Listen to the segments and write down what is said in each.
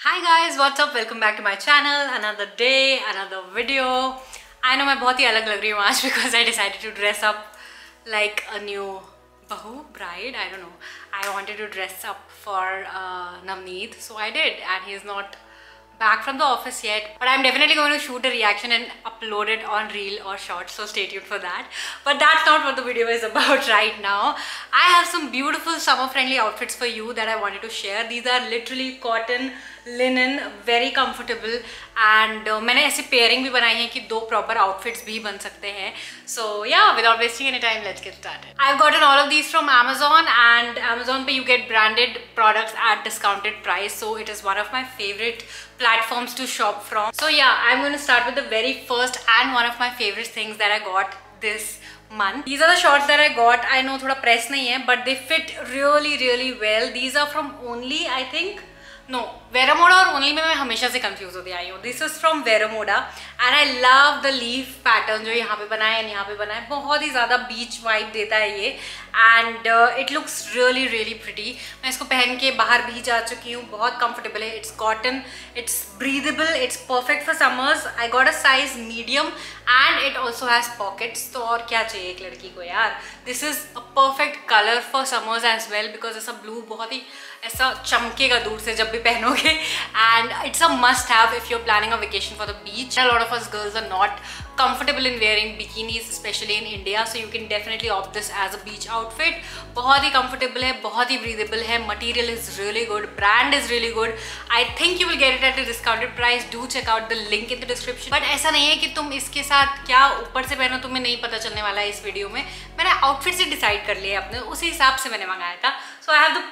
Hi guys, what's up? Welcome back to my channel. Another day, another video. I know मैं बहुत ही अलग लग रही हूँ आज because I decided to dress up like a new bride. I don't know. I wanted to dress up for Navneet, so I did, and he's not back from the office yet, but I'm definitely going to shoot a reaction and upload it on reel or short, so stay tuned for that. But that's not what the video is about right now. I have some beautiful summer friendly outfits for you that I wanted to share. These are literally cotton, linen, very comfortable, and मैंने ऐसे pairing भी बनाई है कि दो proper outfits भी बन सकते हैं. So yeah, without wasting any time, let's get started. I've gotten all of these from Amazon, and Amazon पे you get branded products at discounted price, so it is one of my favorite platforms to shop from. So yeah, I'm going to start with the very first and one of my favorite things that I got this month. These are the shorts that I got. I know thoda press nahi hai, but they fit really well. These are from Only, I think. No, Veramoda और Only में मैं हमेशा से confuse होती आई हूँ. This is from Veramoda and I love the leaf pattern जो यहाँ पे बना है यहाँ पे बना है. बहुत ही ज़्यादा beach vibe देता है ये, and it looks really pretty. मैं इसको पहन के बाहर भी जा चुकी हूँ. बहुत comfortable है. It's cotton, it's breathable, it's perfect for summers. I got a size medium and it also has pockets. तो और क्या चाहिए एक लड़की को यार. This is a perfect color for summers as well because ऐसा blue बहुत ही ऐसा चमकेगा दूर से जब भी पहनोगे, and it's a must have if you're planning a vacation for the beach. A lot of us girls are not comfortable in wearing bikinis, especially in India, so you can definitely opt this as a beach outfit. बहुत ही comfortable है, बहुत ही breathable है, material is really good, brand is really good. I think you will get it at a discounted price. Do check out the link in the description. But ऐसा नहीं है कि तुम इसके साथ क्या ऊपर से पहनो तुम्हें नहीं पता चलने वाला है इस वीडियो में. मैंने आउटफिट से डिसाइड कर लिया अपने, उसी हिसाब से मैंने मंगाया था. So I have the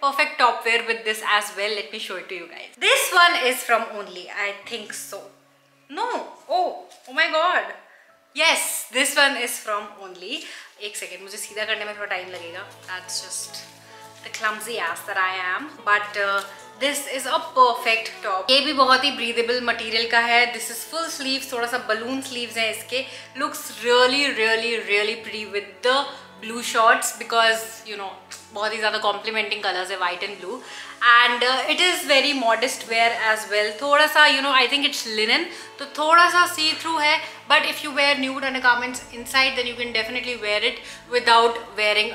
perfect top wear with this as well. Let me show it to you guys. This one is from Only, I think so. No, oh my god, yes, this one is from Only. एक second, मुझे सीधा करने में थोड़ा time लगेगा. That's just the clumsy ass that I am. But this is a perfect top. ये भी बहुत ही breathable material का है. This is full sleeves, थोड़ा सा balloon sleeves हैं इसके. Looks really pretty with the blue shorts because you know बहुत ही ज़्यादा कॉम्प्लीमेंटिंग कलर्स है, white and blue, and it is very modest wear as well. थोड़ा सा you know I think it's linen, तो थोड़ा सा सी थ्रू है, but if you wear nude undergarments inside then you can definitely wear it without wearing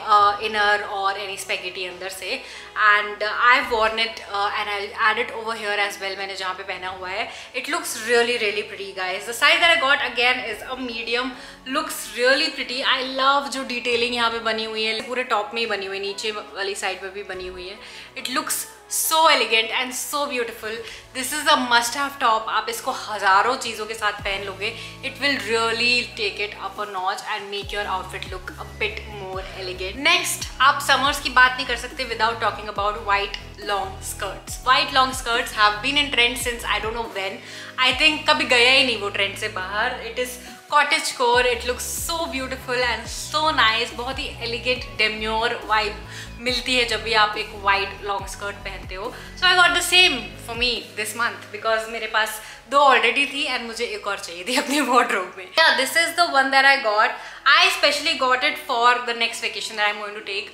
inner और any spaghetti अंदर से. And I worn it and I add it over here as well. मैंने जहाँ पे पहना हुआ है. It looks really pretty guys. The size that I got again is a medium. Looks really pretty. I love जो detailing यहाँ पे बनी हुई है, पूरे टॉप में ही बनी हुई है, नीचे वाली साइड पे भी बनी हुई है. It looks so elegant and so beautiful. This is a must have top. आप इसको हजारों चीज़ों के साथ पहन लोगे. It will really take it up a notch and make your outfit look a bit more elegant. Next, आप summers की बात नहीं कर सकते without talking about white long skirts. White long skirts have been in trend since I don't know when. I think कभी गया ही नहीं वो trend से बाहर. It is cottage core. It looks so beautiful and so nice. बहुत ही elegant demure vibe मिलती है जब भी आप एक वाइट लॉन्ग स्कर्ट पहनते हो. So I got the same for me this month because मेरे पास दो ऑलरेडी थी एंड मुझे एक और चाहिए थी अपने वार्डरोब में. Yeah, this is the one that I got. I especially got it for the next vacation that I'm going to take.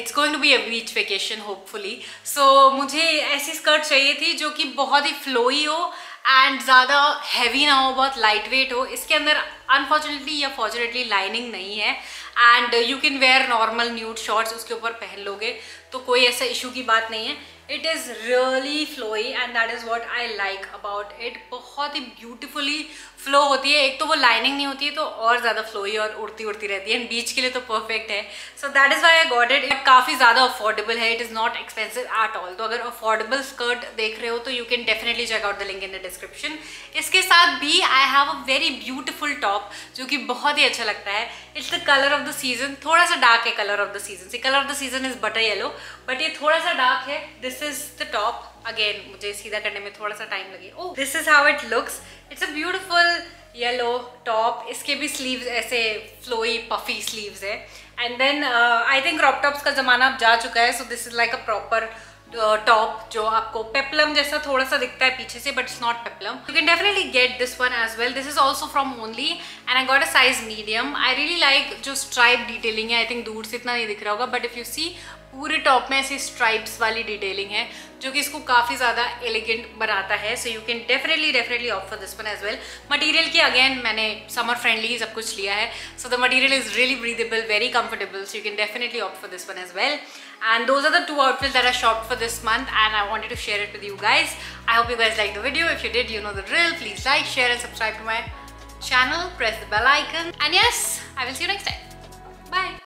It's going to be a beach vacation hopefully. So मुझे ऐसी skirt चाहिए थी जो कि बहुत ही flowy हो and ज़्यादा heavy ना हो, बहुत लाइट वेट हो. इसके अंदर अनफॉर्चुनेटली या फॉर्चुनेटली लाइनिंग नहीं है, and you can wear normal nude shorts उसके ऊपर पहन लोगे तो कोई ऐसा इशू की बात नहीं है. It is really flowy and that is what I like about it. बहुत ही ब्यूटिफुली फ्लो होती है. एक तो वो लाइनिंग नहीं होती है तो और ज़्यादा फ्लोई और उड़ती रहती है, एंड बीच के लिए तो परफेक्ट है. So that is why I got it. काफ़ी ज़्यादा अफोर्डेबल है. It is not expensive at all. तो अगर अफोर्डेबल स्कर्ट देख रहे हो तो you can definitely check out the link in the description. इसके साथ भी I have a very beautiful top जो कि बहुत ही अच्छा लगता है. It's the colour of the season. थोड़ा सा डार्क है कलर ऑफ द सीजन से. Colour of the season is butter yellow, but ये थोड़ा सा डार्क है. This is the top. Again मुझे सीधा करने में थोड़ा सा टाइम लगे. Oh, this is how it looks. It's a beautiful yellow top. इसके भी स्लीव्स ऐसे फ्लोई पफी स्लीव्स है. And then I think crop tops का जमाना अब जा चुका है. So this is like a proper top जो आपको पेप्लम जैसा थोड़ा सा दिखता है पीछे से, but it's not peplum. You can definitely get this one as well. This is also from only and I got a size medium. I really like जो स्ट्राइप डिटेलिंग है. आई थिंक दूर से इतना नहीं दिख रहा होगा, बट इफ यू सी पूरे टॉप में ऐसी स्ट्राइप्स वाली डिटेलिंग है जो कि इसको काफ़ी ज़्यादा एलिगेंट बनाता है. So you can definitely opt for this one as well. Material की अगेन मैंने समर फ्रेंडली सब कुछ लिया है. So the material is really breathable, very comfortable. So you can definitely opt for this one as well. And those are the 2 outfits that I shopped for this month, and I wanted to share it with you guys. I hope you guys liked the video. If you did, you know the drill. Please like, share and subscribe to my channel. Press the bell icon. And yes, I will see you next time. Bye.